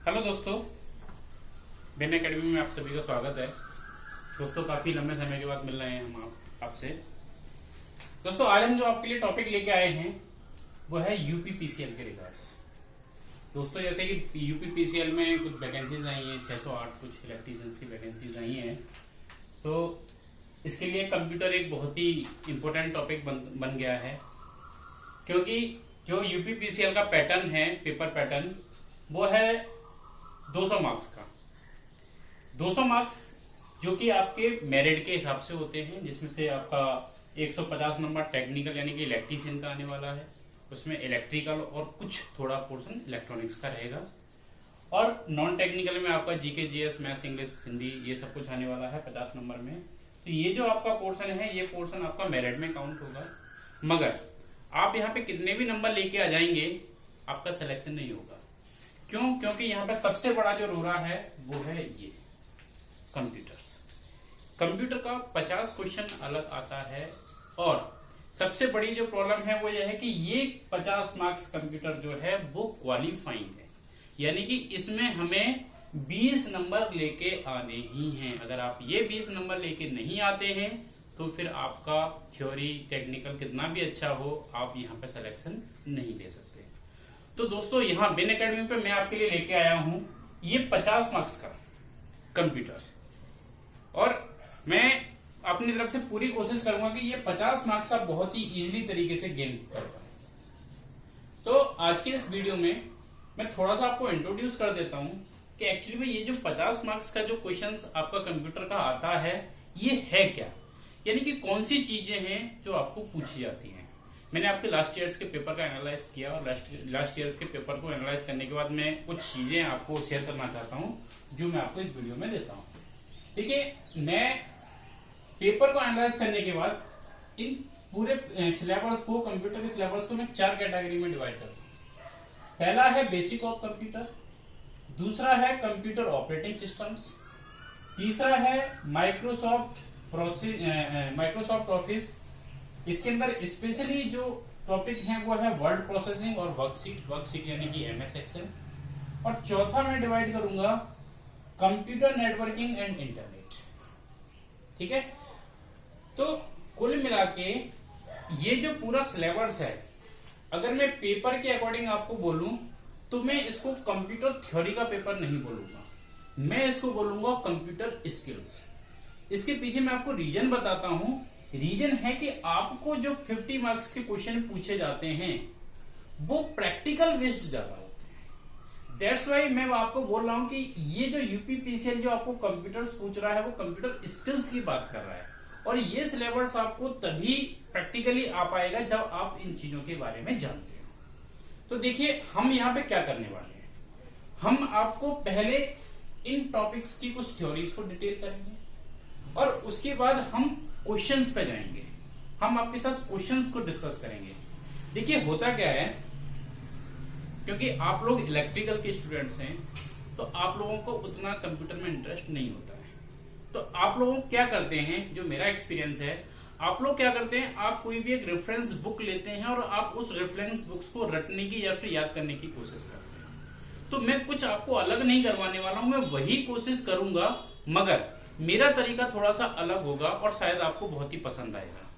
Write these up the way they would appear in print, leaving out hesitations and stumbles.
Hello दोस्तों, Ben academy में आप सभी का स्वागत है। दोस्तों, काफी लंबे समय के बाद मिल रहे हैं हम आपसे। दोस्तों, आज हम जो आपके लिए टॉपिक लेके आए हैं वो है यूपीपीसीएल के रिगार्ड्स। दोस्तों, जैसे कि यूपीपीसीएल में कुछ वैकेंसीज आई हैं, 608 कुछ इलेक्ट्रीशियंस की वैकेंसीज आई हैं। तो इसके लिए कंप्यूटर एक बहुत ही इंपॉर्टेंट टॉपिक बन गया है, क्योंकि जो यूपीपीसीएल का पैटर्न है, पेपर पैटर्न, वो है 200 मार्क्स का। 200 मार्क्स जो कि आपके मेरिट के हिसाब से होते हैं, जिसमें से आपका 150 नंबर टेक्निकल यानी कि इलेक्ट्रीशियन का आने वाला है, उसमें इलेक्ट्रिकल और कुछ थोड़ा पोर्शन इलेक्ट्रॉनिक्स का रहेगा, और नॉन टेक्निकल में आपका GK, GS, maths, English, Hindi, ये सब कुछ आने वाला है 50 नंबर में। तो ये जो आपका पोर्शन है, ये पोर्शन आपका मेरिट में काउंट होगा। मगर आप यहाँ पे कितने भी नंबर लेके आ जाएंगे, आपका सिलेक्शन नहीं होगा। क्यों? क्योंकि यहाँ पे सबसे बड़ा जो रोरा है वो है ये कंप्यूटर्स। कंप्यूटर का 50 क्वेश्चन अलग आता है, और सबसे बड़ी जो प्रॉब्लम है वो ये है कि ये 50 मार्क्स कंप्यूटर जो है वो क्वालिफाइंग है, यानी कि इसमें हमें 20 नंबर लेके आने ही हैं। अगर आप ये 20 नंबर लेके नहीं आते हैं तो फिर आपका थ्योरी टेक्निकल कितना भी अच्छा हो, आप यहाँ पे सिलेक्शन नहीं ले सकते। तो दोस्तों, यहाँ बेन एकेडमी पे मैं आपके लिए लेके आया हूं ये 50 मार्क्स का कंप्यूटर, और मैं अपनी तरफ से पूरी कोशिश करूंगा कि ये 50 मार्क्स आप बहुत ही इजीली तरीके से गेन कर पाए। तो आज के इस वीडियो में मैं थोड़ा सा आपको इंट्रोड्यूस कर देता हूं कि एक्चुअली में ये जो 50 मार्क्स का जो क्वेश्चंस आपका कंप्यूटर का आता है, ये है क्या, यानी कि कौन सी चीजें हैं जो आपको पूछी जाती हैं। मैंने आपके लास्ट ईयर्स के पेपर का एनालाइज किया, और लास्ट ईयर्स के पेपर को एनालाइज करने के बाद मैं कुछ चीजें आपको शेयर करना चाहता हूं जो मैं आपको इस वीडियो में देता हूं। देखिए, मैं पेपर को एनालाइज करने के बाद इन पूरे सिलेबस को, कंप्यूटर के सिलेबस को मैं 4 कैटेगरी में डिवाइड करता हूं। पहला है बेसिक ऑफ कंप्यूटर, दूसरा है कंप्यूटर ऑपरेटिंग सिस्टम्स, तीसरा है माइक्रोसॉफ्ट ऑफिस। इसके अंदर स्पेशली जो टॉपिक है वो है वर्ड प्रोसेसिंग और वर्कशीट यानी कि एमएस एक्सेल। और चौथा मैं डिवाइड करूंगा कंप्यूटर नेटवर्किंग एंड इंटरनेट। ठीक है, तो कुल मिला के ये जो पूरा सिलेबस है, अगर मैं पेपर के अकॉर्डिंग आपको बोलूं तो मैं इसको कंप्यूटर थ्योरी का पेपर नहीं बोलूंगा, मैं इसको बोलूंगा कंप्यूटर स्किल्स। इसके पीछे मैं आपको रीजन बताता हूं। रीजन है कि आपको जो 50 मार्क्स के क्वेश्चन पूछे जाते हैं वो प्रैक्टिकल बेस्ड ज्यादा होते हैं। दैट्स वाई मैं आपको बोल रहा हूं कि ये जो यूपीपीसीएल जो आपको कंप्यूटर्स पूछ रहा है वो कंप्यूटर स्किल्स की बात कर रहा है, और ये सिलेबस आपको तभी प्रैक्टिकली आ पाएगा जब आप इन चीजों के बारे में जानते हो। तो देखिए, हम यहाँ पे क्या करने वाले हैं, हम आपको पहले इन टॉपिक्स की कुछ थ्योरीज को डिटेल करेंगे, और उसके बाद हम क्वेश्चंस पे जाएंगे। हम आपके साथ क्वेश्चंस को डिस्कस करेंगे। देखिए, होता क्या है, क्योंकि आप लोग इलेक्ट्रिकल के स्टूडेंट्स हैं तो आप लोगों को उतना कंप्यूटर में इंटरेस्ट नहीं होता है। तो आप लोग क्या करते हैं, जो मेरा एक्सपीरियंस है, आप लोग क्या करते हैं, आप कोई भी एक रेफरेंस बुक लेते हैं और आप उस रेफरेंस बुक्स को रटने की या फिर याद करने की कोशिश करते हैं। तो मैं कुछ आपको अलग नहीं करवाने वाला हूं, मैं वही कोशिश करूंगा, मगर मेरा तरीका थोड़ा सा अलग होगा और शायद आपको बहुत ही पसंद आएगा।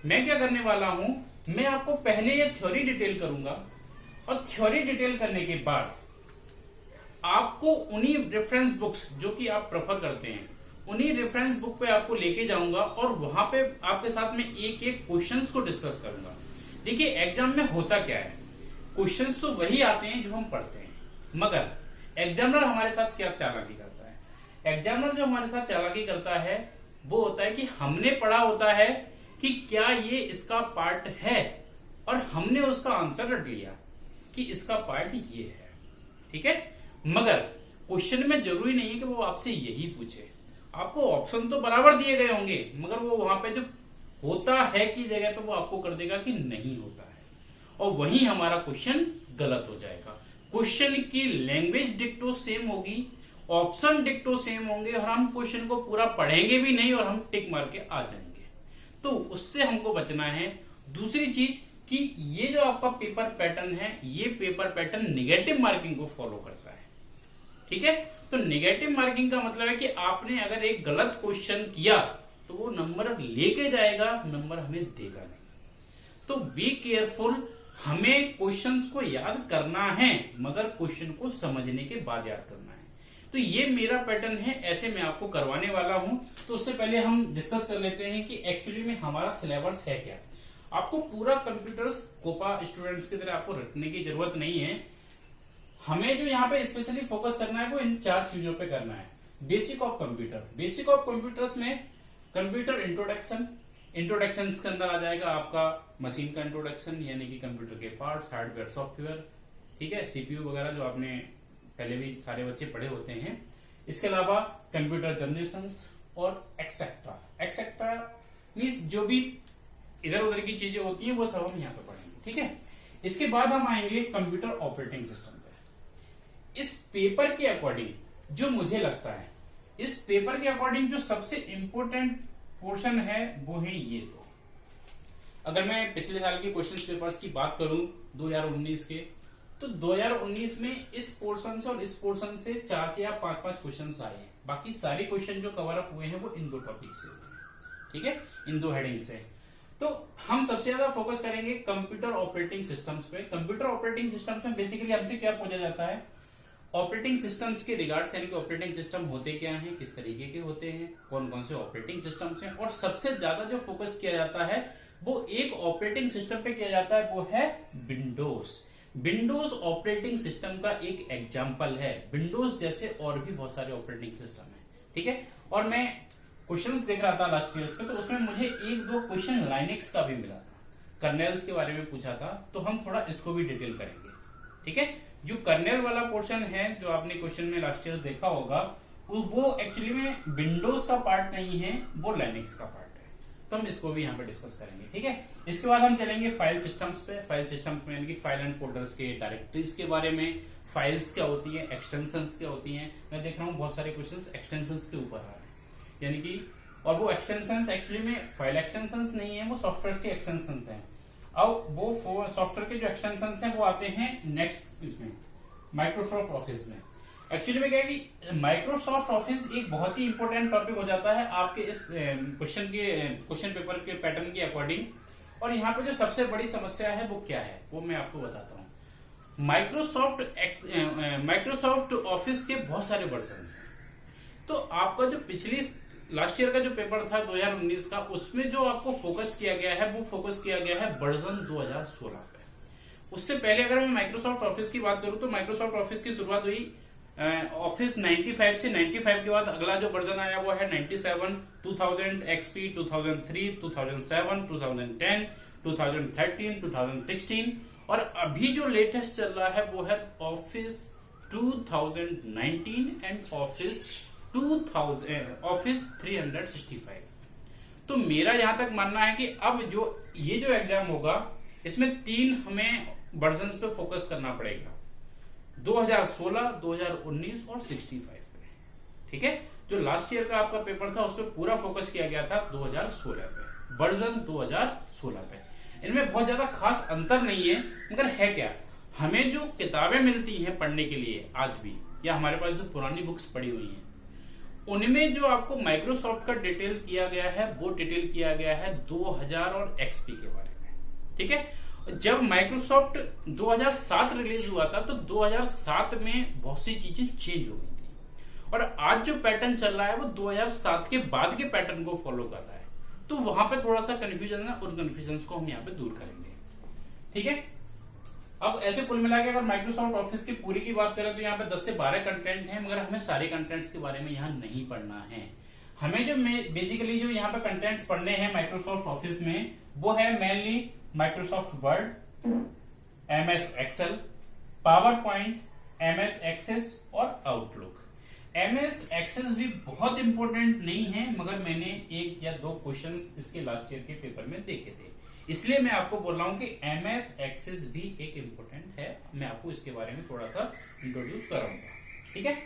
मैं क्या करने वाला हूं, मैं आपको पहले ये थ्योरी डिटेल करूंगा, और थ्योरी डिटेल करने के बाद आपको उन्हीं रेफरेंस बुक्स जो कि आप प्रेफर करते हैं, उन्हीं रेफरेंस बुक पे आपको लेके जाऊंगा, और वहां पे आपके साथ में एक एक क्वेश्चंस को डिस्कस करूंगा। देखिए, एग्जाम में होता क्या है, क्वेश्चंस तो वही आते हैं जो हम पढ़ते हैं, मगर एग्जामिनर हमारे साथ क्या चालाकी करता है। एग्जामिनर जो हमारे साथ चालाकी करता है वो होता है कि हमने पढ़ा होता है कि क्या ये इसका पार्ट है, और हमने उसका आंसर रट लिया कि इसका पार्ट ये है। ठीक है, मगर क्वेश्चन में जरूरी नहीं है कि वो आपसे यही पूछे। आपको ऑप्शन तो बराबर दिए गए होंगे, मगर वो वहां पे जो होता है की जगह पे वो आपको कर देगा कि नहीं होता है, और वहीं हमारा क्वेश्चन गलत हो जाएगा। क्वेश्चन की लैंग्वेज डिक्टो सेम होगी, ऑप्शन डिक्टो सेम होंगे, और हम क्वेश्चन को पूरा पढ़ेंगे भी नहीं और हम टिक मार के आ जाएंगे। तो उससे हमको बचना है। दूसरी चीज कि ये जो आपका पेपर पैटर्न है, ये पेपर पैटर्न निगेटिव मार्किंग को फॉलो करता है। ठीक है। तो नेगेटिव मार्किंग का मतलब है कि आपने अगर एक गलत क्वेश्चन किया तो वो नंबर लेके जाएगा, नंबर हमें देगा नहीं। तो बी केयरफुल, हमें क्वेश्चंस को याद करना है मगर क्वेश्चन को समझने के बाद याद करना है। तो ये मेरा पैटर्न है, ऐसे मैं आपको करवाने वाला हूं। तो उससे पहले हम डिस्कस कर लेते हैं कि एक्चुअली में हमारा सिलेबस है क्या। आपको पूरा कंप्यूटर्स कोपा स्टूडेंट्स की तरह आपको रटने की जरूरत नहीं है। हमें जो यहाँ पे स्पेशली फोकस करना है वो इन 4 चीजों पे करना है। Basic of computer, basic of computers में कंप्यूटर इंट्रोडक्शन, इंट्रोडक्शन के अंदर आ जाएगा आपका मशीन का इंट्रोडक्शन, यानी कि कंप्यूटर के पार्ट्स, हार्डवेयर, सॉफ्टवेयर, ठीक है, सीपीयू वगैरह जो आपने पहले भी सारे बच्चे पढ़े होते हैं। इसके अलावा कंप्यूटर जनरेशंस और एक्सेट्रा, एक्सेट्रा मीन्स जो भी इधर उधर की चीजें होती हैं वो सब हम यहाँ पे पढ़ेंगे, ठीक है। इसके बाद हम आएंगे कंप्यूटर ऑपरेटिंग सिस्टम पे। इस पेपर के अकॉर्डिंग जो मुझे लगता है, इस पेपर के अकॉर्डिंग जो सबसे इंपॉर्टेंट पोर्शन है वो है ये। तो अगर मैं पिछले साल के क्वेश्चन पेपर्स की बात करूं 2019 के, तो 2019 में इस पोर्शन से और इस पोर्शन से 4 या 5 क्वेश्चन आए हैं। बाकी सारे क्वेश्चन जो कवर अप हुए हैं वो इन 2 टॉपिक से हुए हैं, ठीक है, इन 2 हेडिंग से। तो हम सबसे ज्यादा फोकस करेंगे कंप्यूटर ऑपरेटिंग सिस्टम्स पे। कंप्यूटर ऑपरेटिंग सिस्टम्स में बेसिकली हमसे क्या पूछा जाता है, ऑपरेटिंग सिस्टम्स के रिगार्ड्स, यानी कि ऑपरेटिंग सिस्टम होते क्या हैं, किस तरीके के होते हैं, कौन कौन से ऑपरेटिंग सिस्टम्स हैं, और सबसे ज्यादा जो फोकस किया जाता है वो एक ऑपरेटिंग सिस्टम पे किया जाता है, वो है विंडोज। विंडोज ऑपरेटिंग सिस्टम का एक एग्जाम्पल है। विंडोज जैसे और भी बहुत सारे ऑपरेटिंग सिस्टम है, ठीक है। और मैं क्वेश्चंस देख रहा था लास्ट ईयर के, तो उसमें मुझे 1-2 क्वेश्चन लाइनेक्स का भी मिला था, कर्नेल्स के बारे में पूछा था। तो हम थोड़ा इसको भी डिटेल करेंगे, ठीक है। जो कर्नेल वाला पोर्शन है जो आपने क्वेश्चन में लास्ट ईयर देखा होगा, वो एक्चुअली में विंडोज का पार्ट नहीं है, वो लाइनेक्स का पार्ट है। तो हम इसको भी यहाँ पे डिस्कस करेंगे, ठीक है। इसके बाद हम चलेंगे फाइल सिस्टम्स पे। फाइल सिस्टम्स में यानी कि फाइल एंड फोल्डर्स के, डायरेक्टरीज के बारे में, फाइल्स क्या होती है, एक्सटेंशंस क्या होती हैं। मैं देख रहा हूँ बहुत सारे क्वेश्चंस एक्सटेंशंस के ऊपर आ रहे हैं, यानी कि, और वो एक्सटेंशंस एक्चुअली में फाइल एक्सटेंशंस नहीं है, वो सॉफ्टवेयर के एक्सटेंशंस हैं। अब वो सॉफ्टवेयर के जो एक्सटेंशंस हैं वो आते हैं नेक्स्ट इसमें माइक्रोसॉफ्ट ऑफिस में। एक्चुअली में क्या है कि माइक्रोसॉफ्ट ऑफिस एक बहुत ही इंपॉर्टेंट टॉपिक हो जाता है आपके इस क्वेश्चन पेपर के पैटर्न के अकॉर्डिंग। और यहाँ पे जो सबसे बड़ी समस्या है वो क्या है, वो मैं आपको बताता हूँ। माइक्रोसॉफ्ट ऑफिस के बहुत सारे वर्जन हैं। तो आपका जो पिछली लास्ट ईयर का जो पेपर था 2019 का, उसमें जो आपको फोकस किया गया है वो फोकस किया गया है वर्जन 2016 पे। उससे पहले अगर मैं माइक्रोसॉफ्ट ऑफिस की बात करूं तो माइक्रोसॉफ्ट ऑफिस की शुरुआत हुई ऑफिस 95 से। 95 के बाद अगला जो वर्जन आया वो है 97, 2000 XP, 2003, 2007, 2010, 2013, 2016, और अभी जो लेटेस्ट चल रहा है वो है ऑफिस 2019 एंड ऑफिस 365। तो मेरा यहां तक मानना है कि अब जो ये जो एग्जाम होगा इसमें 3 हमें वर्जन्स पे फोकस करना पड़ेगा, 2016, 2019 और 65 पे, ठीक है। जो लास्ट ईयर का आपका पेपर था उस पर पूरा फोकस किया गया था 2016 पे, वर्जन 2016 पे। इनमें बहुत ज्यादा खास अंतर नहीं है, मगर है क्या, हमें जो किताबें मिलती हैं पढ़ने के लिए आज भी, या हमारे पास जो पुरानी बुक्स पड़ी हुई हैं, उनमें जो आपको माइक्रोसॉफ्ट का डिटेल किया गया है वो डिटेल किया गया है 2000 और एक्सपी के बारे में, ठीक है। जब माइक्रोसॉफ्ट 2007 रिलीज हुआ था तो 2007 में बहुत सी चीजें चेंज हो गई थी, और आज जो पैटर्न चल रहा है वो 2007 के बाद के पैटर्न को फॉलो कर रहा है। तो वहां पे थोड़ा सा कंफ्यूजन है, उस कंफ्यूजन को हम यहाँ पे दूर करेंगे, ठीक है। अब ऐसे कुल मिला के अगर माइक्रोसॉफ्ट ऑफिस की पूरी की बात करें तो यहाँ पे 10 से 12 कंटेंट हैं, मगर हमें सारे कंटेंट्स के बारे में यहाँ नहीं पढ़ना है। हमें जो बेसिकली जो यहाँ पे कंटेंट्स पढ़ने हैं माइक्रोसॉफ्ट ऑफिस में वो है mainly Microsoft Word, MS Excel, PowerPoint, MS Access और आउटलुक। MS एक्सेस भी बहुत इंपॉर्टेंट नहीं है, मगर मैंने 1 या 2 क्वेश्चंस इसके लास्ट ईयर के पेपर में देखे थे, इसलिए मैं आपको बोल रहा हूं कि MS एक्सेस भी एक इंपॉर्टेंट है। मैं आपको इसके बारे में थोड़ा सा इंट्रोड्यूस कराऊंगा, ठीक है।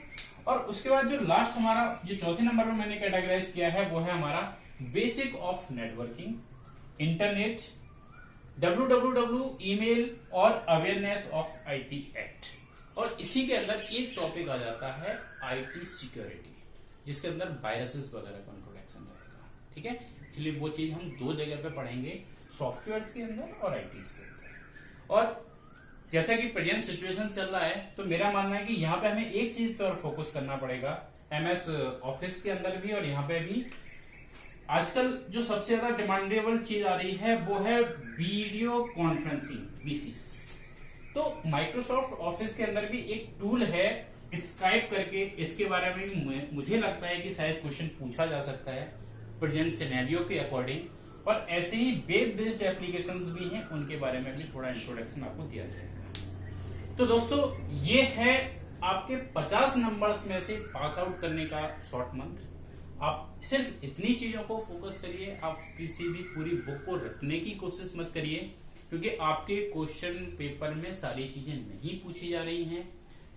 और उसके बाद जो लास्ट हमारा जो चौथे नंबर पर मैंने कैटेगराइज किया है वो है हमारा basic of networking, internet, WWW, email और अवेयरनेस ऑफ IT एक्ट। और इसी के अंदर एक टॉपिक आ जाता है आईटी सिक्योरिटी, जिसके अंदर वायरसेस वगैरह का इंट्रोडक्शन रहेगा। ठीक है, एक्चुअली वो चीज हम दो जगह पे पढ़ेंगे, सॉफ्टवेयर के अंदर और आईटी के अंदर। और जैसा कि प्रेजेंट सिचुएशन चल रहा है, तो मेरा मानना है कि यहाँ पे हमें एक चीज पर फोकस करना पड़ेगा, एमएस ऑफिस के अंदर भी और यहाँ पे भी। आजकल जो सबसे ज्यादा डिमांडेबल चीज आ रही है वो है वीडियो कॉन्फ्रेंसिंग, वीसीस। तो माइक्रोसॉफ्ट ऑफिस के अंदर भी एक टूल है स्काइप करके, इसके बारे में मुझे लगता है कि शायद क्वेश्चन पूछा जा सकता है प्रेजेंट सिनेरियो के अकॉर्डिंग। और ऐसे ही वेब बेस्ड एप्लीकेशंस भी हैं, उनके बारे में भी थोड़ा इंट्रोडक्शन आपको दिया जाएगा। तो दोस्तों, ये है आपके 50 नंबर्स में से पास आउट करने का शॉर्ट मंत्र। आप सिर्फ इतनी चीजों को फोकस करिए, आप किसी भी पूरी बुक को रटने की कोशिश मत करिए, क्योंकि आपके क्वेश्चन पेपर में सारी चीजें नहीं पूछी जा रही हैं।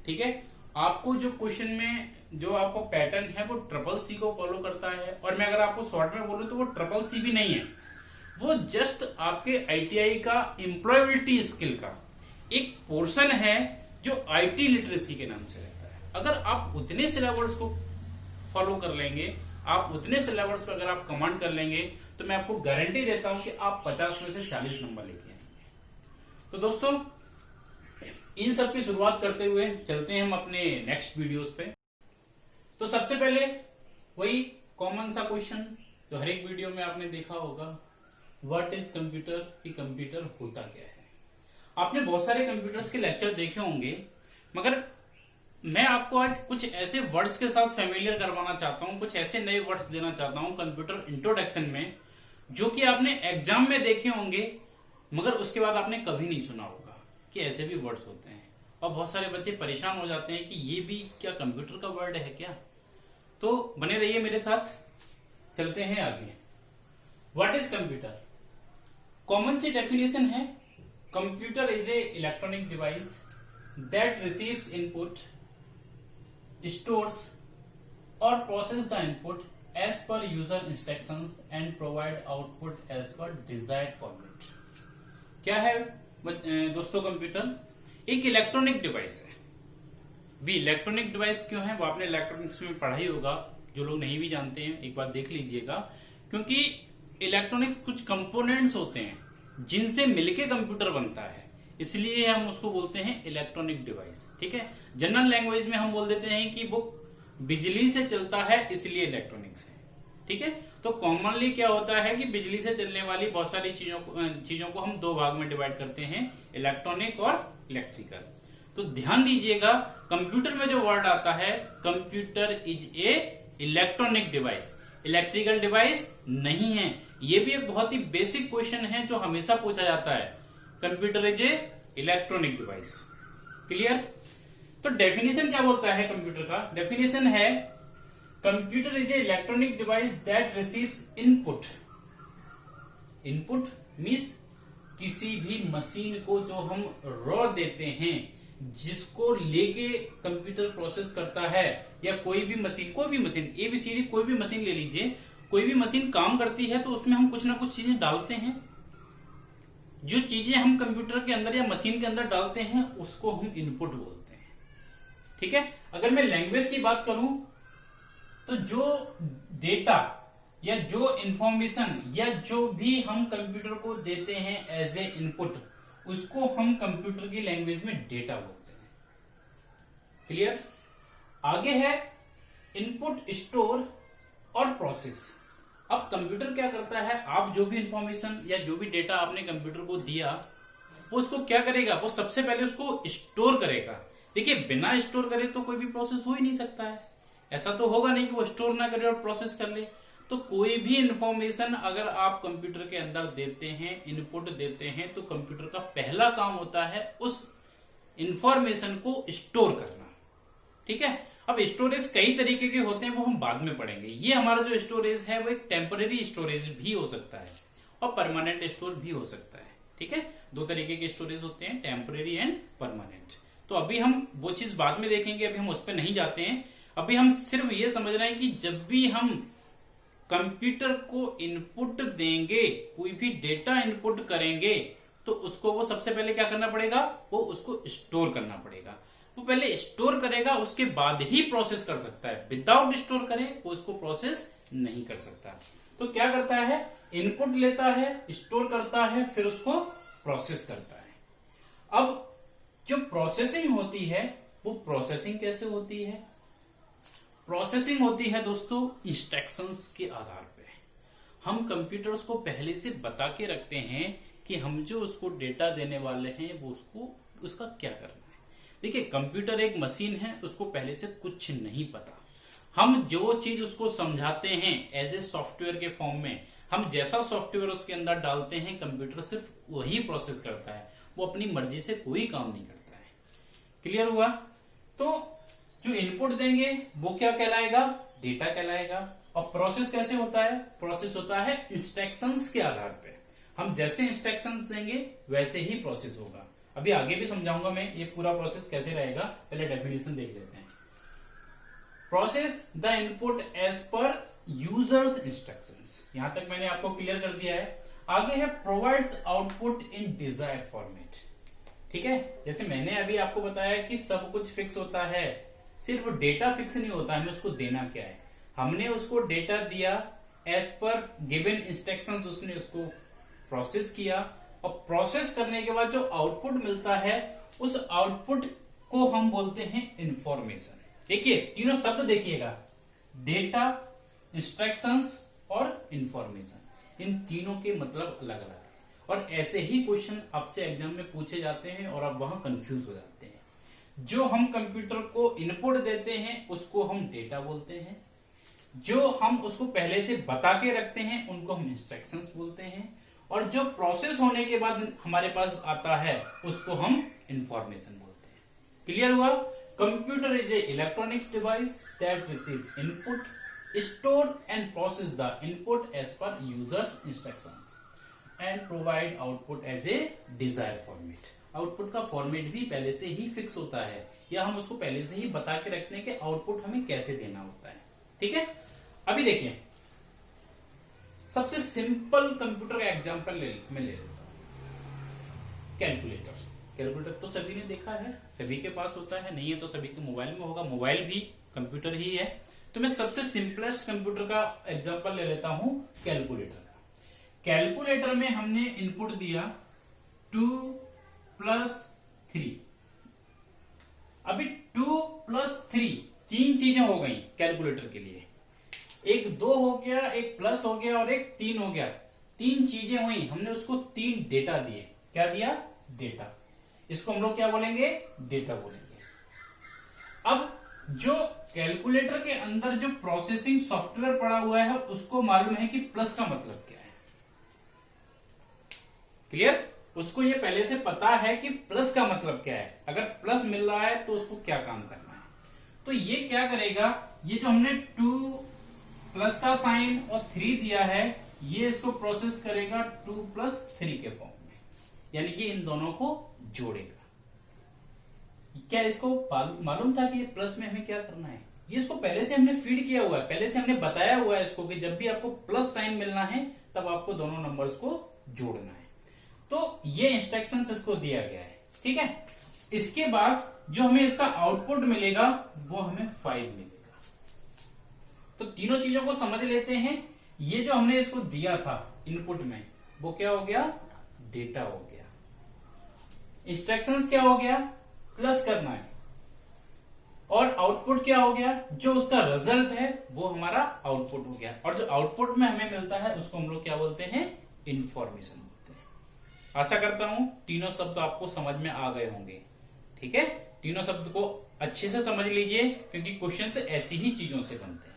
ठीक है, आपको जो क्वेश्चन में जो आपको पैटर्न है वो ट्रिपल सी को फॉलो करता है। और मैं अगर आपको शॉर्ट में बोलूं तो वो ट्रिपल सी भी नहीं है, वो जस्ट आपके आईटीआई का एम्प्लॉयबिलिटी स्किल का एक पोर्शन है जो आईटी लिटरेसी के नाम से रहता है। अगर आप उतने सिलेबस को फॉलो कर लेंगे, आप उतने सिलेबस को अगर आप कमांड कर लेंगे, तो मैं आपको गारंटी देता हूं कि आप 50 में से 40 नंबर लेके आएंगे। तो दोस्तों, इन सब की शुरुआत करते हुए चलते हैं हम अपने नेक्स्ट वीडियोस पे। तो सबसे पहले वही कॉमन सा क्वेश्चन जो हर एक वीडियो में आपने देखा होगा, व्हाट इज कंप्यूटर, कि कंप्यूटर होता क्या है। आपने बहुत सारे कंप्यूटर्स के लेक्चर देखे होंगे, मगर मैं आपको आज कुछ ऐसे वर्ड्स के साथ फेमिलियर करवाना चाहता हूं, कुछ ऐसे नए वर्ड्स देना चाहता हूं कंप्यूटर इंट्रोडक्शन में, जो कि आपने एग्जाम में देखे होंगे मगर उसके बाद आपने कभी नहीं सुना होगा कि ऐसे भी वर्ड्स होते हैं। और बहुत सारे बच्चे परेशान हो जाते हैं कि ये भी क्या कंप्यूटर का वर्ड है क्या। तो बने रहिए मेरे साथ, चलते हैं आगे। What is computer? कॉमन सी डेफिनेशन है, computer is a electronic device that receives input, stores or process the input as per user instructions and provide output as per desired format। क्या है दोस्तों कंप्यूटर? एक इलेक्ट्रॉनिक डिवाइस है। भी electronic device क्यों है, वो आपने इलेक्ट्रॉनिक्स में पढ़ा ही होगा। जो लोग नहीं भी जानते हैं एक बार देख लीजिएगा, क्योंकि इलेक्ट्रॉनिक्स कुछ कंपोनेंट्स होते हैं जिनसे मिलके कंप्यूटर बनता है, इसलिए हम उसको बोलते हैं इलेक्ट्रॉनिक डिवाइस। ठीक है, जनरल लैंग्वेज में हम बोल देते हैं कि वो बिजली से चलता है इसलिए इलेक्ट्रॉनिक्स है। ठीक है, तो कॉमनली क्या होता है कि बिजली से चलने वाली बहुत सारी चीजों को हम दो भाग में डिवाइड करते हैं, इलेक्ट्रॉनिक और इलेक्ट्रिकल। तो ध्यान दीजिएगा, कंप्यूटर में जो वर्ड आता है, computer is a electronic device, electrical device नहीं है। ये भी एक बहुत ही बेसिक क्वेश्चन है जो हमेशा पूछा जाता है, computer is a electronic device. Clear? तो डेफिनेशन क्या बोलता है कंप्यूटर का? डेफिनेशन है, computer is a electronic device that receives input. Input means किसी भी मशीन को जो हम रॉ देते हैं, जिसको लेके कंप्यूटर प्रोसेस करता है, या कोई भी मशीन एबीसीडी कोई भी मशीन ले लीजिए, कोई भी मशीन काम करती है तो उसमें हम कुछ ना कुछ चीजें डालते हैं। जो चीजें हम कंप्यूटर के अंदर या मशीन के अंदर डालते हैं उसको हम इनपुट बोलते हैं। ठीक है, अगर मैं लैंग्वेज की बात करूं तो जो डेटा या जो इंफॉर्मेशन या जो भी हम कंप्यूटर को देते हैं एज ए इनपुट, उसको हम कंप्यूटर की लैंग्वेज में डेटा बोलते हैं। क्लियर? आगे है इनपुट, स्टोर और प्रोसेस। अब कंप्यूटर क्या करता है, आप जो भी इंफॉर्मेशन या जो भी डेटा आपने कंप्यूटर को दिया, वो उसको क्या करेगा, वो सबसे पहले उसको स्टोर करेगा। देखिए, बिना स्टोर करे तो कोई भी प्रोसेस हो ही नहीं सकता है। ऐसा तो होगा नहीं कि वो स्टोर ना करे और प्रोसेस कर ले। तो कोई भी इंफॉर्मेशन अगर आप कंप्यूटर के अंदर देते हैं, इनपुट देते हैं, तो कंप्यूटर का पहला काम होता है उस इंफॉर्मेशन को स्टोर करना। ठीक है, अब स्टोरेज कई तरीके के होते हैं, वो हम बाद में पढ़ेंगे। ये हमारा जो स्टोरेज है वो एक टेम्परेरी स्टोरेज भी हो सकता है और परमानेंट स्टोर भी हो सकता है। ठीक है, दो तरीके के स्टोरेज होते हैं, टेम्परेरी एंड परमानेंट। तो अभी हम वो चीज बाद में देखेंगे, अभी हम उस पर नहीं जाते हैं। अभी हम सिर्फ ये समझ रहे हैं कि जब भी हम कंप्यूटर को इनपुट देंगे, कोई भी डेटा इनपुट करेंगे, तो उसको वो सबसे पहले क्या करना पड़ेगा, वो उसको स्टोर करना पड़ेगा। वो पहले स्टोर करेगा, उसके बाद ही प्रोसेस कर सकता है। विदाउट स्टोर करे वो उसको प्रोसेस नहीं कर सकता। तो क्या करता है, इनपुट लेता है, स्टोर करता है, फिर उसको प्रोसेस करता है। अब जो प्रोसेसिंग होती है वो प्रोसेसिंग कैसे होती है? प्रोसेसिंग होती है दोस्तों इंस्ट्रक्शंस के आधार पे। हम कंप्यूटर्स को पहले से बता के रखते हैं कि हम जो उसको डेटा देने वाले हैं वो उसको उसका क्या करना है। देखिए कंप्यूटर एक मशीन है, उसको पहले से कुछ नहीं पता। हम जो चीज उसको समझाते हैं एज ए सॉफ्टवेयर के फॉर्म में, हम जैसा सॉफ्टवेयर उसके अंदर डालते हैं कंप्यूटर सिर्फ वही प्रोसेस करता है, वो अपनी मर्जी से कोई काम नहीं करता है। क्लियर हुआ? तो जो इनपुट देंगे वो क्या कहलाएगा? डेटा कहलाएगा। और प्रोसेस कैसे होता है? प्रोसेस होता है इंस्ट्रक्शंस के आधार पे। हम जैसे इंस्ट्रक्शंस देंगे वैसे ही प्रोसेस होगा। अभी आगे भी समझाऊंगा मैं ये पूरा प्रोसेस कैसे रहेगा, पहले डेफिनेशन देख लेते हैं। Process the input as per users instructions, यहां तक मैंने आपको क्लियर कर दिया है। आगे है provides output in desired format. ठीक है, जैसे मैंने अभी आपको बताया कि सब कुछ फिक्स होता है, सिर्फ डेटा फिक्स नहीं होता, हमें उसको देना क्या है। हमने उसको डेटा दिया, एज पर गिवन इंस्ट्रक्शंस उसने उसको प्रोसेस किया, और प्रोसेस करने के बाद जो आउटपुट मिलता है उस आउटपुट को हम बोलते हैं इंफॉर्मेशन। देखिए तीनों शब्द देखिएगा, डेटा, इंस्ट्रक्शंस और इंफॉर्मेशन, इन तीनों के मतलब अलग अलग है। और ऐसे ही क्वेश्चन आपसे एग्जाम में पूछे जाते हैं और आप वहां कंफ्यूज हो जाते हैं। जो हम कंप्यूटर को इनपुट देते हैं उसको हम डेटा बोलते हैं, जो हम उसको पहले से बता के रखते हैं उनको हम इंस्ट्रक्शंस बोलते हैं, और जो प्रोसेस होने के बाद हमारे पास आता है उसको हम इंफॉर्मेशन बोलते हैं। क्लियर हुआ? Computer is a electronic device that receive input, store and process the input as per users instructions and provide output as a desired format. आउटपुट का फॉर्मेट भी पहले से ही फिक्स होता है, या हम उसको पहले से ही बता के रखते हैं कि आउटपुट हमें कैसे देना होता है। ठीक है, अभी देखिए सबसे सिंपल कंप्यूटर का एग्जांपल मैं ले लेता हूं, कैलकुलेटर। कैलकुलेटर तो सभी ने देखा है, सभी के पास होता है, नहीं है तो सभी के मोबाइल में होगा, मोबाइल भी कंप्यूटर ही है। तो मैं सबसे सिंपलेस्ट कंप्यूटर का एग्जांपल ले लेता हूं, कैलकुलेटर का। कैलकुलेटर में हमने इनपुट दिया 2 + 3। अभी 2 + 3 तीन चीजें हो गई कैलकुलेटर के लिए, एक 2 हो गया, एक प्लस हो गया और एक 3 हो गया। तीन चीजें हुई, हमने उसको 3 डेटा दिए। क्या दिया? डेटा। इसको हम लोग क्या बोलेंगे? डेटा बोलेंगे। अब जो कैलकुलेटर के अंदर जो प्रोसेसिंग सॉफ्टवेयर पड़ा हुआ है उसको मालूम है कि प्लस का मतलब क्या है। क्लियर? उसको ये पहले से पता है कि प्लस का मतलब क्या है, अगर प्लस मिल रहा है तो उसको क्या काम करना है। तो ये क्या करेगा, ये जो हमने 2 प्लस का साइन और 3 दिया है, ये इसको प्रोसेस करेगा 2 + 3 के फॉर्म में, यानी कि इन दोनों को जोड़ेगा। क्या इसको मालूम था कि ये प्लस में हमें क्या करना है? ये इसको पहले से हमने फीड किया हुआ है, पहले से हमने बताया हुआ है इसको कि जब भी आपको प्लस साइन मिलना है तब आपको दोनों नंबर्स को जोड़ना है। तो ये इंस्ट्रक्शंस इसको दिया गया है। ठीक है, इसके बाद जो हमें इसका आउटपुट मिलेगा वो हमें 5 मिलेगा। तो तीनों चीजों को समझ लेते हैं। ये जो हमने इसको दिया था इनपुट में वो क्या हो गया? डेटा हो गया। इंस्ट्रक्शंस क्या हो गया? प्लस करना है। और आउटपुट क्या हो गया? जो उसका रिजल्ट है वो हमारा आउटपुट हो गया। और जो आउटपुट में हमें मिलता है उसको हम लोग क्या बोलते हैं? इंफॉर्मेशन बोलते हैं। आशा करता हूं तीनों शब्द आपको समझ में आ गए होंगे। ठीक है, तीनों शब्द को अच्छे से समझ लीजिए क्योंकि क्वेश्चन से ऐसी ही चीजों से बनते हैं।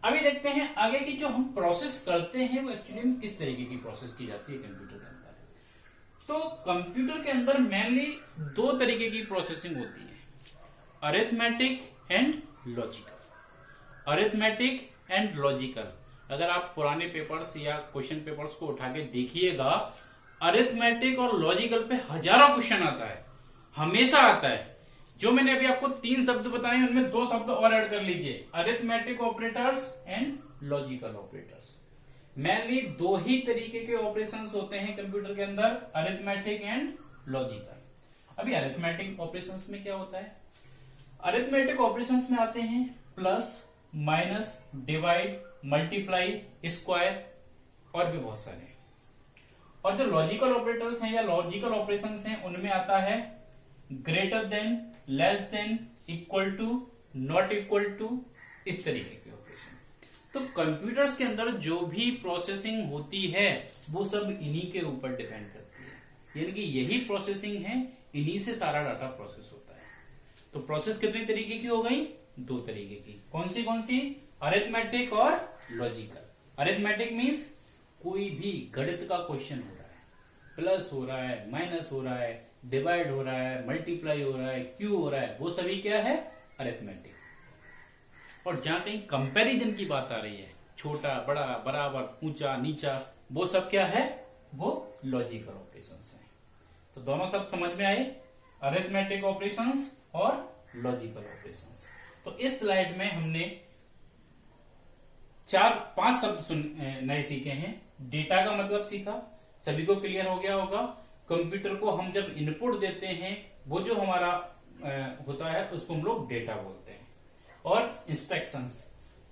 अभी देखते हैं आगे की जो हम प्रोसेस करते हैं वो एक्चुअली में किस तरीके की प्रोसेस की जाती है कंप्यूटर के अंदर। तो कंप्यूटर के अंदर मेनली 2 तरीके की प्रोसेसिंग होती है, arithmetic and logical. Arithmetic and logical, अगर आप पुराने पेपर्स या क्वेश्चन पेपर्स को उठा के देखिएगा, अरिथमेटिक और लॉजिकल पे हजारों क्वेश्चन आता है, हमेशा आता है। जो मैंने अभी आपको 3 शब्द बताए उनमें 2 शब्द और ऐड कर लीजिए, arithmetic operators and logical operators. Mainly 2 ही तरीके के ऑपरेशंस होते हैं कंप्यूटर के अंदर, अरिथमेटिक एंड लॉजिकल। अभी अरिथमेटिक ऑपरेशंस में क्या होता है, अरिथमेटिक ऑपरेशंस में आते हैं plus, minus, divide, multiply, square और भी बहुत सारे। और जो लॉजिकल ऑपरेटर्स हैं या लॉजिकल ऑपरेशंस हैं उनमें आता है greater than, less than, equal to, not equal to, इस तरीके के ऑपरेशन। तो कंप्यूटर्स के अंदर जो भी प्रोसेसिंग होती है वो सब इन्हीं के ऊपर डिपेंड करती है, यानी कि यही प्रोसेसिंग है, इन्हीं से सारा डाटा प्रोसेस होता है। तो प्रोसेस कितने तरीके की हो गई, दो तरीके की। कौन सी, अरिथमेटिक और लॉजिकल। अरिथमेटिक मीन्स कोई भी गणित का क्वेश्चन हो रहा है, प्लस हो रहा है, माइनस हो रहा है, डिवाइड हो रहा है, मल्टीप्लाई हो रहा है, क्यू हो रहा है, वो सभी क्या है, अरिथमेटिक। और जहां कहीं कंपैरिजन की बात आ रही है, छोटा बड़ा, बराबर, ऊंचा नीचा, वो सब क्या है, वो लॉजिकल ऑपरेशंस हैं। तो दोनों सब समझ में आए, अरिथमेटिक ऑपरेशंस और लॉजिकल ऑपरेशंस। तो इस स्लाइड में हमने 4-5 शब्द नए सीखे हैं। डेटा का मतलब सीखा, सभी को क्लियर हो गया होगा। कंप्यूटर को हम जब इनपुट देते हैं, वो जो हमारा होता है उसको हम लोग डेटा बोलते हैं। और इंस्ट्रक्शंस,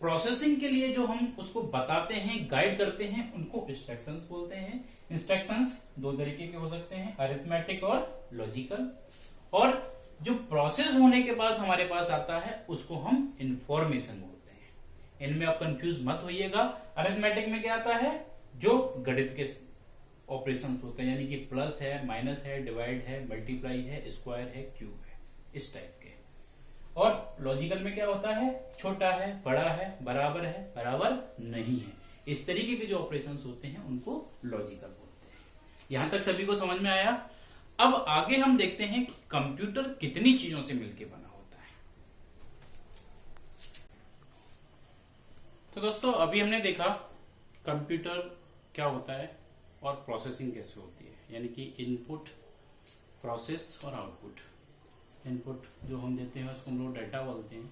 प्रोसेसिंग के लिए जो हम उसको बताते हैं, गाइड करते हैं, उनको इंस्ट्रक्शंस बोलते हैं। इंस्ट्रक्शंस दो तरीके के हो सकते हैं, अरिथमेटिक और लॉजिकल। और जो प्रोसेस होने के बाद हमारे पास आता है उसको हम इंफॉर्मेशन बोलते हैं। इनमें आप कंफ्यूज मत होइएगा। अरिथमेटिक में क्या आता है, जो गणित के ऑपरेशंस होते हैं, यानी कि प्लस है, माइनस है, डिवाइड है, मल्टीप्लाई है, स्क्वायर है, क्यूब है, इस टाइप के। और लॉजिकल में क्या होता है, छोटा है, बड़ा है, बराबर है, बराबर नहीं है, इस तरीके के जो ऑपरेशंस होते हैं उनको लॉजिकल बोलते हैं। यहां तक सभी को समझ में आया। अब आगे हम देखते हैं कि कंप्यूटर कितनी चीजों से मिलकर बना होता है। तो दोस्तों अभी हमने देखा कंप्यूटर क्या होता है और प्रोसेसिंग कैसे होती है, यानी कि इनपुट, प्रोसेस और आउटपुट। इनपुट जो हम देते हैं उसको हम लोग डाटा बोलते हैं,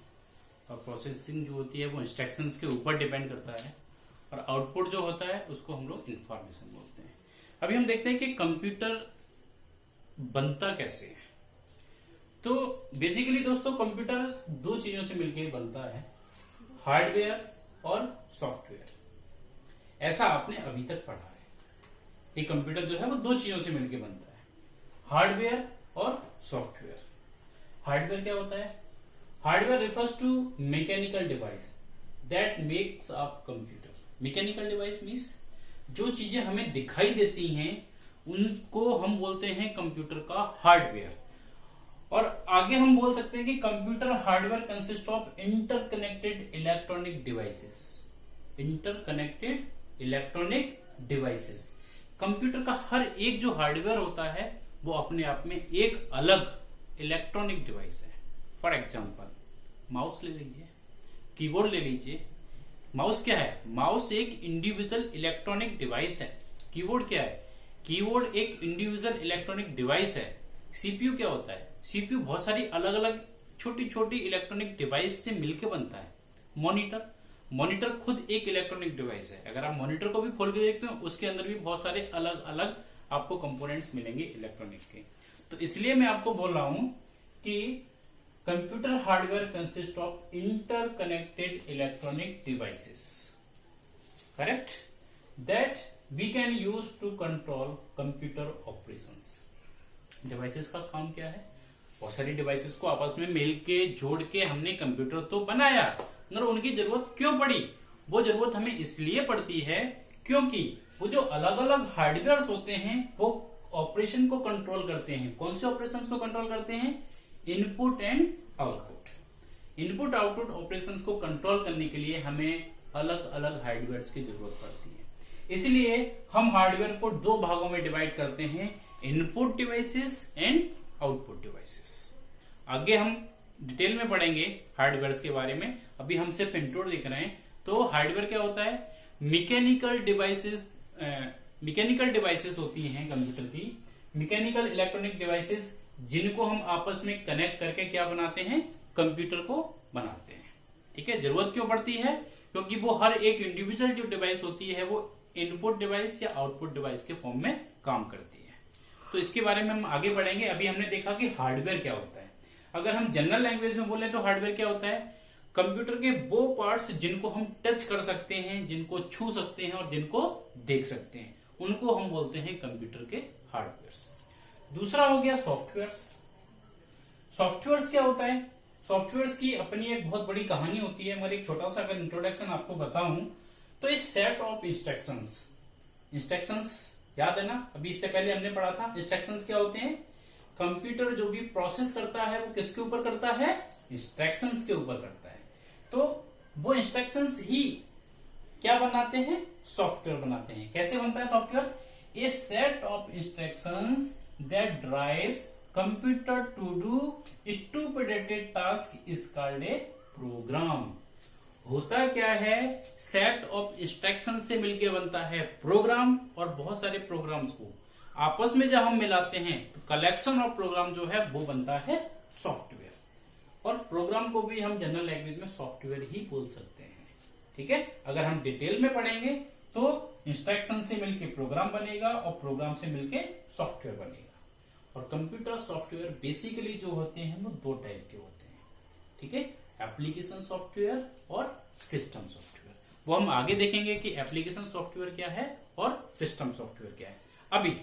और प्रोसेसिंग जो होती है वो इंस्ट्रक्शंस के ऊपर डिपेंड करता है, और आउटपुट जो होता है उसको हम लोग इंफॉर्मेशन बोलते हैं। अभी हम देखते हैं कि कंप्यूटर बनता कैसे है। तो बेसिकली दोस्तों कंप्यूटर दो चीजों से मिलकर बनता है, हार्डवेयर और सॉफ्टवेयर। ऐसा आपने अभी तक पढ़ा है कि कंप्यूटर जो है वो दो चीजों से मिलकर बनता है, हार्डवेयर और सॉफ्टवेयर। हार्डवेयर क्या होता है, hardware refers to mechanical device that makes up computer. Mechanical device means जो चीजें हमें दिखाई देती हैं उनको हम बोलते हैं कंप्यूटर का हार्डवेयर। और आगे हम बोल सकते हैं कि computer hardware consist of interconnected electronic devices. Interconnected electronic devices, computer का हर एक जो हार्डवेयर होता है वो अपने आप में एक अलग इलेक्ट्रॉनिक डिवाइस है। फॉर एग्जांपल माउस ले लीजिए, कीबोर्ड ले लीजिए। माउस क्या है, माउस एक इंडिविजुअल इलेक्ट्रॉनिक डिवाइस है। कीबोर्ड क्या है, कीबोर्ड एक इंडिविजुअल इलेक्ट्रॉनिक डिवाइस है। सीपीयू क्या होता है, सीपीयू बहुत सारी अलग अलग छोटी छोटी इलेक्ट्रॉनिक डिवाइस से मिलकर बनता है। मॉनिटर, मॉनिटर खुद एक इलेक्ट्रॉनिक डिवाइस है। अगर आप मॉनिटर को भी खोल के देखते हो उसके अंदर भी बहुत सारे अलग अलग आपको कंपोनेंट्स मिलेंगे इलेक्ट्रॉनिक के। तो इसलिए मैं आपको बोल रहा हूं कि computer hardware consist of interconnected electronic devices, correct, that we can use to control computer operations. Devices का काम क्या है, बहुत सारी डिवाइसेस को आपस में मिल के जोड़ के हमने कंप्यूटर तो बनाया, मगर उनकी जरूरत क्यों पड़ी, वो जरूरत हमें इसलिए पड़ती है क्योंकि वो जो अलग अलग हार्डवेयर होते हैं वो ऑपरेशन को कंट्रोल करते हैं। कौन से ऑपरेशंस को कंट्रोल करते हैं, input and output. Input output operations को कंट्रोल करने के लिए हमें अलग अलग हार्डवेयर की जरूरत पड़ती है। इसलिए हम हार्डवेयर को दो भागों में डिवाइड करते हैं, input devices and output devices. आगे हम डिटेल में पढ़ेंगे हार्डवेयर के बारे में, अभी हम सिर्फ इंट्रो देख रहे हैं। तो हार्डवेयर क्या होता है, मैकेनिकल डिवाइसेस होती हैं कंप्यूटर की, मैकेनिकल इलेक्ट्रॉनिक डिवाइसेस जिनको हम आपस में कनेक्ट करके क्या बनाते हैं, कंप्यूटर को बनाते हैं। ठीक है, जरूरत क्यों पड़ती है, क्योंकि वो हर एक इंडिविजुअल जो डिवाइस होती है वो इनपुट डिवाइस या आउटपुट डिवाइस के फॉर्म में काम करती है। तो इसके बारे में हम आगे बढ़ेंगे। अभी हमने देखा कि हार्डवेयर क्या होता है। अगर हम जनरल लैंग्वेज में बोले तो हार्डवेयर क्या होता है, कंप्यूटर के वो पार्ट्स जिनको हम टच कर सकते हैं, जिनको छू सकते हैं और जिनको देख सकते हैं, उनको हम बोलते हैं कंप्यूटर के हार्डवेयर। दूसरा हो गया सॉफ्टवेयर। सॉफ्टवेयर क्या होता है, सॉफ्टवेयर की अपनी एक बहुत बड़ी कहानी होती है, मगर एक छोटा सा अगर इंट्रोडक्शन आपको बताऊं तो इस सेट ऑफ इंस्ट्रक्शंस याद है ना, अभी इससे पहले हमने पढ़ा था। इंस्ट्रक्शंस क्या होते हैं, कंप्यूटर जो भी प्रोसेस करता है वो किसके ऊपर करता है, इंस्ट्रक्शंस के ऊपर करता है। तो वो इंस्ट्रक्शंस ही क्या बनाते हैं, सॉफ्टवेयर बनाते हैं। कैसे बनता है software, a set of instructions that drives computer to do stupidated task is called a program. होता क्या है, सेट ऑफ इंस्ट्रक्शन से मिलकर बनता है प्रोग्राम, और बहुत सारे प्रोग्राम्स को आपस में जब हम मिलाते हैं तो कलेक्शन ऑफ प्रोग्राम जो है वो बनता है सॉफ्टवेयर। और प्रोग्राम को भी हम जनरल लैंग्वेज में सॉफ्टवेयर ही बोल सकते हैं। ठीक है, अगर हम डिटेल में पढ़ेंगे तो इंस्ट्रक्शन से मिलकर प्रोग्राम बनेगा और प्रोग्राम से मिलकर सॉफ्टवेयर बनेगा। और कंप्यूटर सॉफ्टवेयर बेसिकली जो होते हैं वो दो टाइप के होते हैं। ठीक है, एप्लीकेशन सॉफ्टवेयर और सिस्टम सॉफ्टवेयर। वो हम आगे देखेंगे कि एप्लीकेशन सॉफ्टवेयर क्या है और सिस्टम सॉफ्टवेयर क्या है। अभी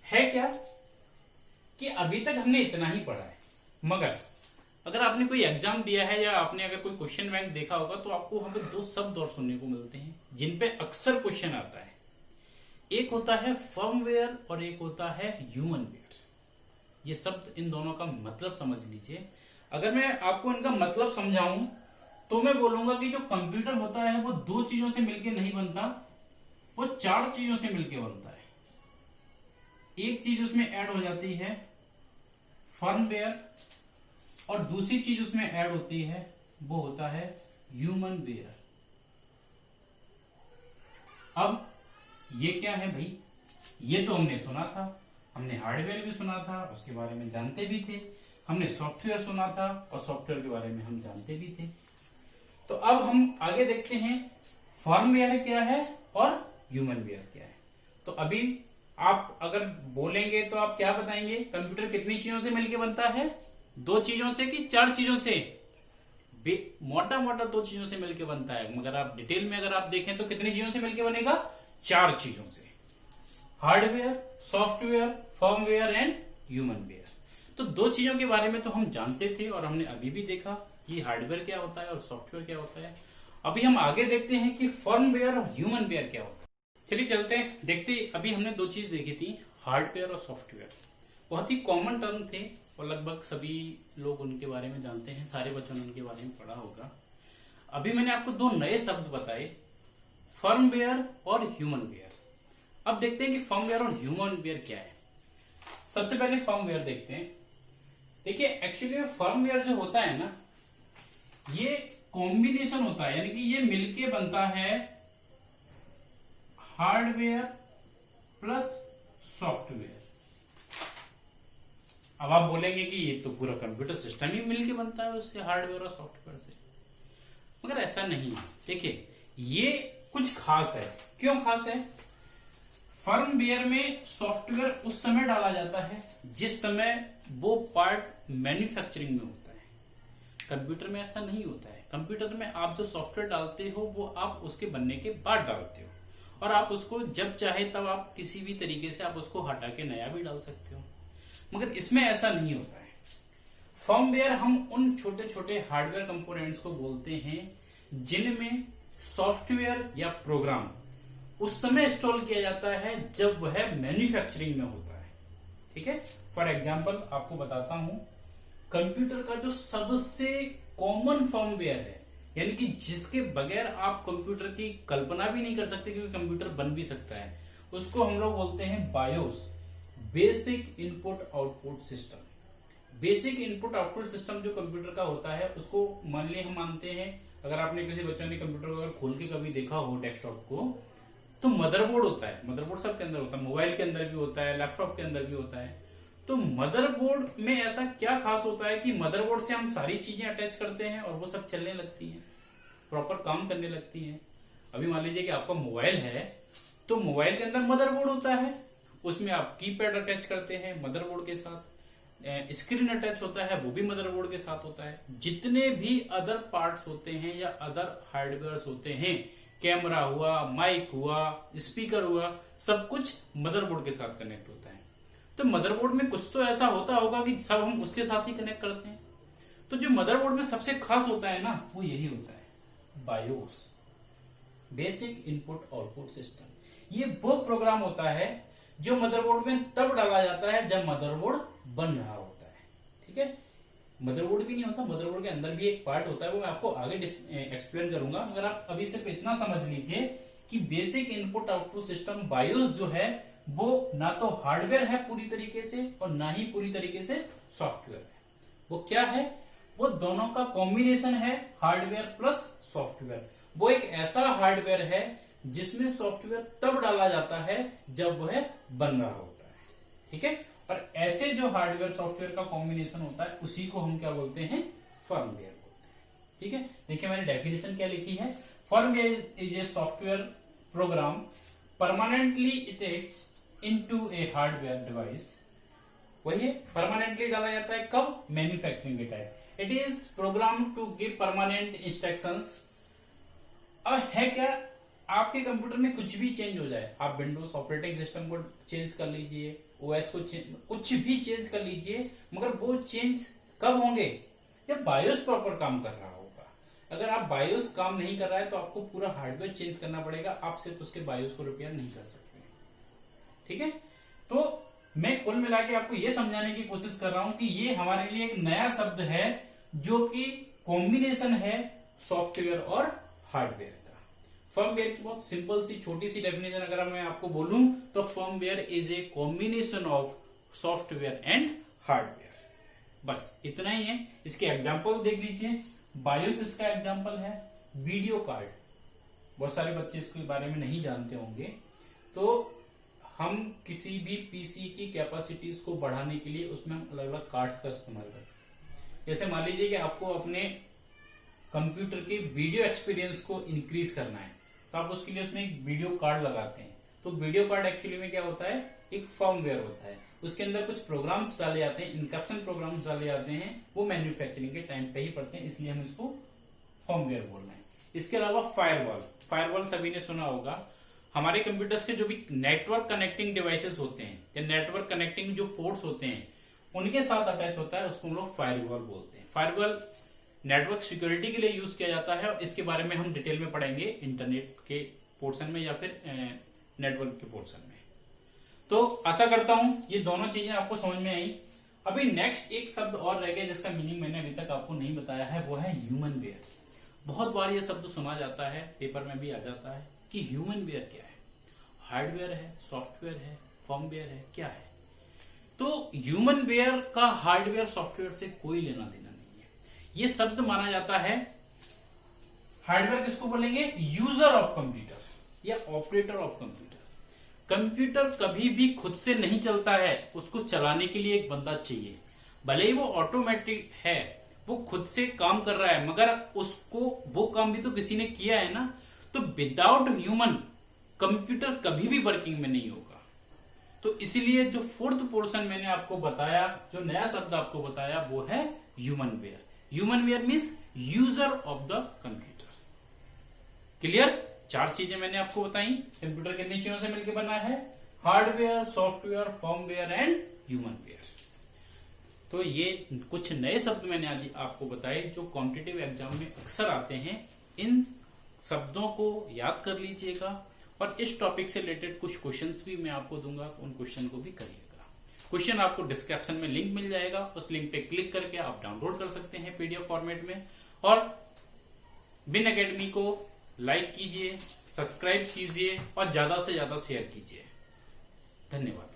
है क्या कि अभी तक हमने इतना ही पढ़ा है, मगर अगर आपने कोई एग्जाम दिया है या आपने अगर कोई क्वेश्चन बैंक देखा होगा तो आपको वहां पे दो शब्द और सुनने को मिलते हैं जिन पे अक्सर क्वेश्चन आता है। एक होता है फर्मवेयर और एक होता है ह्यूमनवेयर। ये शब्द, इन दोनों का मतलब समझ लीजिए। अगर मैं आपको इनका मतलब समझाऊं तो मैं बोलूंगा कि जो कंप्यूटर होता है वो दो चीजों से मिलकर नहीं बनता, वो चार चीजों से मिलकर बनता है। एक चीज उसमें ऐड हो जाती है फर्मवेयर, और दूसरी चीज उसमें ऐड होती है वो होता है ह्यूमनवेयर। अब ये क्या है भाई, ये तो हमने सुना था, हमने हार्डवेयर भी सुना था, उसके बारे में जानते भी थे, हमने सॉफ्टवेयर सुना था और सॉफ्टवेयर के बारे में हम जानते भी थे। तो अब हम आगे देखते हैं फर्मवेयर क्या है और ह्यूमनवेयर क्या है। तो अभी आप अगर बोलेंगे तो आप क्या बताएंगे, कंप्यूटर कितनी चीजों से मिलकर बनता है, दो चीजों से कि चार चीजों से? मोटा मोटा दो चीजों से मिलकर बनता है, मगर आप डिटेल में अगर आप देखें तो कितनी चीजों से मिलकर बनेगा, चार चीजों से, हार्डवेयर, सॉफ्टवेयर, फर्मवेयर एंड ह्यूमनवेयर। तो दो चीजों के बारे में तो हम जानते थे और हमने अभी भी देखा कि हार्डवेयर क्या होता है और सॉफ्टवेयर क्या होता है। अभी हम आगे देखते हैं कि फर्मवेयर और ह्यूमनवेयर क्या होता है। चलिए चलते हैं, देखते। अभी हमने दो चीज देखी थी, हार्डवेयर और सॉफ्टवेयर। बहुत ही कॉमन टर्म थे और लगभग सभी लोग उनके बारे में जानते हैं, सारे बच्चों ने उनके बारे में पढ़ा होगा। अभी मैंने आपको दो नए शब्द बताए, फर्मवेयर और ह्यूमनवेयर। अब देखते हैं कि फर्मवेयर और ह्यूमनवेयर क्या है। सबसे पहले फर्मवेयर देखते हैं। देखिए, एक्चुअली फर्मवेयर जो होता है ना, ये कॉम्बिनेशन होता है, यानी कि ये मिलके बनता है हार्डवेयर प्लस सॉफ्टवेयर। अब आप बोलेंगे कि ये तो पूरा कंप्यूटर सिस्टम ही मिलके बनता है उससे, हार्डवेयर और सॉफ्टवेयर से, मगर ऐसा नहीं है। देखिए, ये कुछ खास है। क्यों खास है? फर्मवेयर में सॉफ्टवेयर उस समय डाला जाता है जिस समय वो पार्ट मैन्युफैक्चरिंग में होता है। कंप्यूटर में ऐसा नहीं होता है। कंप्यूटर में आप जो सॉफ्टवेयर डालते हो वो आप उसके बनने के बाद डालते हो, और आप उसको जब चाहे तब आप किसी भी तरीके से आप उसको हटा के नया भी डाल सकते हो, मगर इसमें ऐसा नहीं होता है। फर्मवेयर हम उन छोटे छोटे हार्डवेयर कंपोनेंट्स को बोलते हैं जिनमें सॉफ्टवेयर या प्रोग्राम उस समय इंस्टॉल किया जाता है जब वह मैन्युफैक्चरिंग में होता है। ठीक है, फॉर एग्जांपल आपको बताता हूं, कंप्यूटर का जो सबसे कॉमन फर्मवेयर है, यानी कि जिसके बगैर आप कंप्यूटर की कल्पना भी नहीं कर सकते क्योंकि कंप्यूटर बन भी सकता है, उसको हम लोग बोलते हैं BIOS, basic input output system. Basic input output system जो कंप्यूटर का होता है उसको मान लिया हम मानते हैं, अगर आपने किसी बच्चों ने कंप्यूटर को अगर खोल के कभी देखा हो डेस्कटॉप को, तो मदरबोर्ड होता है। मदरबोर्ड सबके अंदर होता है, मोबाइल के अंदर भी होता है, लैपटॉप के अंदर भी होता है। तो मदरबोर्ड में ऐसा क्या खास होता है कि मदरबोर्ड से हम सारी चीजें अटैच करते हैं और वो सब चलने लगती हैं, प्रॉपर काम करने लगती हैं। अभी मान लीजिए कि आपका मोबाइल है, तो मोबाइल के अंदर मदरबोर्ड होता है उसमें आप कीपैड अटैच करते हैं मदरबोर्ड के साथ, स्क्रीन अटैच होता है वो भी मदरबोर्ड के साथ होता है। जितने भी अदर पार्ट्स होते हैं या अदर हार्डवेयर होते हैं, कैमरा हुआ, माइक हुआ, स्पीकर हुआ, सब कुछ मदरबोर्ड के साथ कनेक्ट होता है। तो मदरबोर्ड में कुछ तो ऐसा होता होगा कि सब हम उसके साथ ही कनेक्ट करते हैं। तो जो मदरबोर्ड में सबसे खास होता है ना, वो यही होता है BIOS, basic input output system. ये वो प्रोग्राम होता है जो मदरबोर्ड में तब डाला जाता है जब मदरबोर्ड बन रहा होता है। ठीक है, मदरबोर्ड भी नहीं होता, मदरबोर्ड के अंदर भी एक पार्ट होता है, वो मैं आपको आगे एक्सप्लेन करूंगा। मगर आप अभी सिर्फ इतना समझ लीजिए कि basic input output system BIOS जो है वो ना तो हार्डवेयर है पूरी तरीके से और ना ही पूरी तरीके से सॉफ्टवेयर है। वो क्या है? वो दोनों का कॉम्बिनेशन है, हार्डवेयर प्लस सॉफ्टवेयर। वो एक ऐसा हार्डवेयर है जिसमें सॉफ्टवेयर तब डाला जाता है जब वह बन रहा होता है। ठीक है, और ऐसे जो हार्डवेयर सॉफ्टवेयर का कॉम्बिनेशन होता है उसी को हम क्या बोलते हैं? फर्मवेयर बोलते हैं। ठीक है, देखिए मैंने डेफिनेशन क्या लिखी है। Firmware is a software program permanently attached into a hardware device. वही परमानेंटली डाला जाता है कब? मैन्युफैक्चरिंग के time. It is program to give permanent instructions. अब है क्या, आपके कंप्यूटर में कुछ भी चेंज हो जाए, आप विंडोज ऑपरेटिंग सिस्टम को चेंज कर लीजिए, ओएस को कुछ भी चेंज कर लीजिए, मगर वो चेंज कब होंगे? जब बायोस प्रॉपर काम कर रहा होगा। अगर आप बायोस काम नहीं कर रहा है तो आपको पूरा हार्डवेयर चेंज करना पड़ेगा, आप सिर्फ उसके बायोस को रिपेयर नहीं कर सकते। ठीक है, तो मैं कुल मिला के आपको यह समझाने की कोशिश कर रहा हूं कि ये हमारे लिए एक नया शब्द है जो कि कॉम्बिनेशन है सॉफ्टवेयर और हार्डवेयर का। फर्मवेयर की बहुत सिंपल सी छोटी सी डेफिनेशन अगर मैं आपको बोलूं तो firmware is a combination of software and hardware. बस इतना ही है। इसके एग्जांपल देख लीजिए। बायोस इसका एग्जांपल है, वीडियो कार्ड, बहुत सारे बच्चे इसके बारे में नहीं जानते होंगे। तो हम किसी भी पीसी की कैपेसिटीज को बढ़ाने के लिए उसमें अलग अलग कार्ड्स का इस्तेमाल करते हैं। जैसे मान लीजिए कि आपको अपने कंप्यूटर के वीडियो एक्सपीरियंस को इंक्रीज करना है तो आप उसके लिए उसमें एक वीडियो कार्ड लगाते हैं। तो वीडियो कार्ड एक्चुअली में क्या होता है? एक फर्मवेयर होता है। उसके अंदर कुछ प्रोग्राम्स डाले जाते हैं, इनकप्शन प्रोग्राम्स डाले जाते हैं, वो मैन्युफैक्चरिंग के टाइम पे ही पड़ते हैं, इसलिए हम इसको फर्मवेयर बोल रहे हैं। इसके अलावा फायरवॉल सभी ने सुना होगा। हमारे कंप्यूटर्स के जो भी नेटवर्क कनेक्टिंग डिवाइसेस होते हैं या नेटवर्क कनेक्टिंग जो पोर्ट्स होते हैं उनके साथ अटैच होता है, उसको हम लोग फायरवॉल बोलते हैं। फायरवॉल नेटवर्क सिक्योरिटी के लिए यूज किया जाता है और इसके बारे में हम डिटेल में पढ़ेंगे इंटरनेट के पोर्शन में या फिर नेटवर्क के पोर्शन में। तो आशा करता हूं ये दोनों चीजें आपको समझ में आई। अभी नेक्स्ट एक शब्द और रह गया जिसका मीनिंग मैंने अभी तक आपको नहीं बताया है, वो है ह्यूमन वेयर। बहुत बार ये शब्द सुना जाता है, पेपर में भी आ जाता है कि ह्यूमन वेयर क्या है, हार्डवेयर है, सॉफ्टवेयर है, फर्मवेयर है, क्या है? तो ह्यूमन वेयर का हार्डवेयर सॉफ्टवेयर से कोई लेना देना नहीं है। ये शब्द माना जाता है, हार्डवेयर किसको बोलेंगे? यूजर ऑफ कंप्यूटर या ऑपरेटर ऑफ कंप्यूटर। कंप्यूटर कभी भी खुद से नहीं चलता है, उसको चलाने के लिए एक बंदा चाहिए। भले ही वो ऑटोमेटिक है, वो खुद से काम कर रहा है, मगर उसको वो काम भी तो किसी ने किया है ना। तो विदाउट ह्यूमन कंप्यूटर कभी भी वर्किंग में नहीं होगा। तो इसीलिए जो फोर्थ पोर्शन मैंने आपको बताया, जो नया शब्द आपको बताया, वो है human ware. Human ware means user of the computer. Clear? 4 चीजें मैंने आपको बताई। कंप्यूटर कितनी चीजों से मिलकर बना है? Hardware, software, firmware and human ware. तो ये कुछ नए शब्द मैंने आज आपको बताए जो कॉम्पिटिटिव एग्जाम में अक्सर आते हैं। इन शब्दों को याद कर लीजिएगा और इस टॉपिक से रिलेटेड कुछ क्वेश्चंस भी मैं आपको दूंगा, तो उन क्वेश्चन को भी करिएगा। क्वेश्चन आपको डिस्क्रिप्शन में लिंक मिल जाएगा, उस लिंक पे क्लिक करके आप डाउनलोड कर सकते हैं पीडीएफ फॉर्मेट में। और बिन एकेडमी को लाइक कीजिए, सब्सक्राइब कीजिए और ज्यादा से ज्यादा शेयर कीजिए। धन्यवाद।